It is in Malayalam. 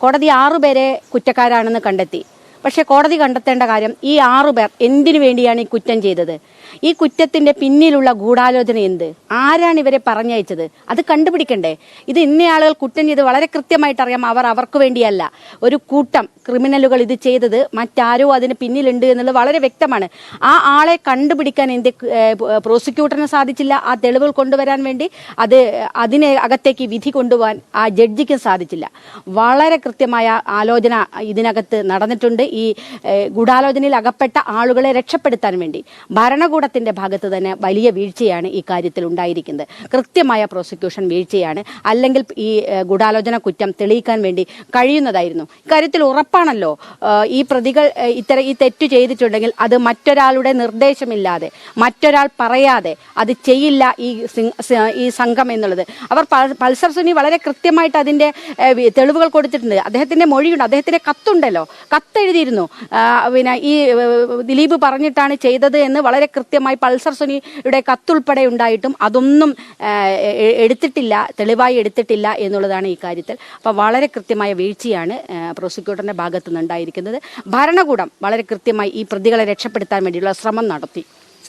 കോടതി 6 പേരെ കുറ്റക്കാരാണെന്ന് കണ്ടെത്തി. പക്ഷേ കോടതി കണ്ടെത്തേണ്ട കാര്യം ഈ 6 പേർ എന്തിനു വേണ്ടിയാണ് ഈ കുറ്റം ചെയ്തത്, ഈ കുറ്റത്തിന്റെ പിന്നിലുള്ള ഗൂഢാലോചന എന്ത്, ആരാണ് ഇവരെ പറഞ്ഞയച്ചത്, അത് കണ്ടുപിടിക്കണ്ടേ? ഇത് ഇന്നയാളുകൾ കുറ്റം ചെയ്ത് വളരെ കൃത്യമായിട്ട് അറിയാം. അവർക്ക് വേണ്ടിയല്ല, ഒരു കൂട്ടം ക്രിമിനലുകൾ ഇത് ചെയ്തത് മറ്റാരോ അതിന് പിന്നിലുണ്ട് എന്നുള്ളത് വളരെ വ്യക്തമാണ്. ആ ആളെ കണ്ടുപിടിക്കാൻ പ്രോസിക്യൂട്ടറിന് സാധിച്ചില്ല. ആ തെളിവുകൾ കൊണ്ടുവരാൻ വേണ്ടി അതിനെ അകത്തേക്ക് വിധി കൊണ്ടുപോകാൻ ആ ജഡ്ജിക്കും സാധിച്ചില്ല. വളരെ കൃത്യമായ ആലോചന ഇതിനകത്ത് നടന്നിട്ടുണ്ട്. ഈ ഗൂഢാലോചനയിൽ അകപ്പെട്ട ആളുകളെ രക്ഷപ്പെടുത്താൻ വേണ്ടി ഭരണകൂടത്തിന്റെ ഭാഗത്ത് തന്നെ വലിയ വീഴ്ചയാണ് ഈ കാര്യത്തിൽ ഉണ്ടായിരിക്കുന്നത്. കൃത്യമായ പ്രോസിക്യൂഷൻ വീഴ്ചയാണ്. അല്ലെങ്കിൽ ഈ ഗൂഢാലോചന കുറ്റം തെളിയിക്കാൻ വേണ്ടി കഴിയുന്നതായിരുന്നു. ഇക്കാര്യത്തിൽ ഉറപ്പാണല്ലോ, ഈ പ്രതികൾ ഈ തെറ്റ് ചെയ്തിട്ടുണ്ടെങ്കിൽ അത് മറ്റൊരാളുടെ നിർദ്ദേശമില്ലാതെ, മറ്റൊരാൾ പറയാതെ അത് ചെയ്യില്ല ഈ സംഘം എന്നുള്ളത്. അവർ പൾസർ സുനി വളരെ കൃത്യമായിട്ട് അതിന്റെ തെളിവുകൾ കൊടുത്തിട്ടുണ്ട്. അദ്ദേഹത്തിന്റെ മൊഴിയുണ്ട്, അദ്ദേഹത്തിന്റെ കത്തുണ്ടല്ലോ, കത്തെഴുതിയിരുന്നു. പിന്നെ ഈ ദിലീപ് പറഞ്ഞിട്ടാണ് ചെയ്തത് എന്ന് വളരെ കൃത്യമായി പൾസർ സുനിയുടെ കത്തുൾപ്പെടെ ഉണ്ടായിട്ടും അതൊന്നും തെളിവായി എടുത്തിട്ടില്ല എന്നുള്ളതാണ് ഈ കാര്യത്തിൽ. അപ്പോൾ വളരെ കൃത്യമായ വീഴ്ചയാണ് പ്രോസിക്യൂട്ടറിന്റെ ഭാഗത്തു നിന്നുണ്ടായിരിക്കുന്നത്. ഭരണകൂടം വളരെ കൃത്യമായി ഈ പ്രതികളെ രക്ഷപ്പെടുത്താൻ വേണ്ടിയുള്ള ശ്രമം നടത്തി.